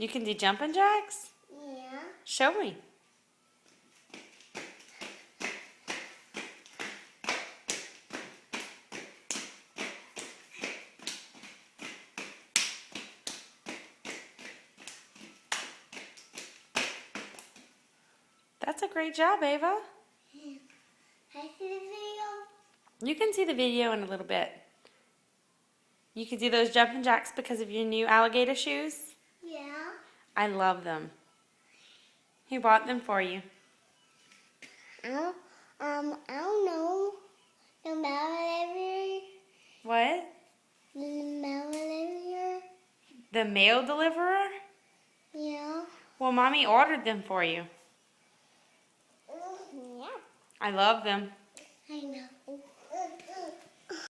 You can do jumping jacks? Yeah. Show me. That's a great job, Ava. Can I see the video? You can see the video in a little bit. You can do those jumping jacks because of your new alligator shoes? Yeah. I love them. Who bought them for you? I don't know. The mail What? deliverer. The mail deliverer? Yeah. Well, Mommy ordered them for you. Yeah. I love them. I know.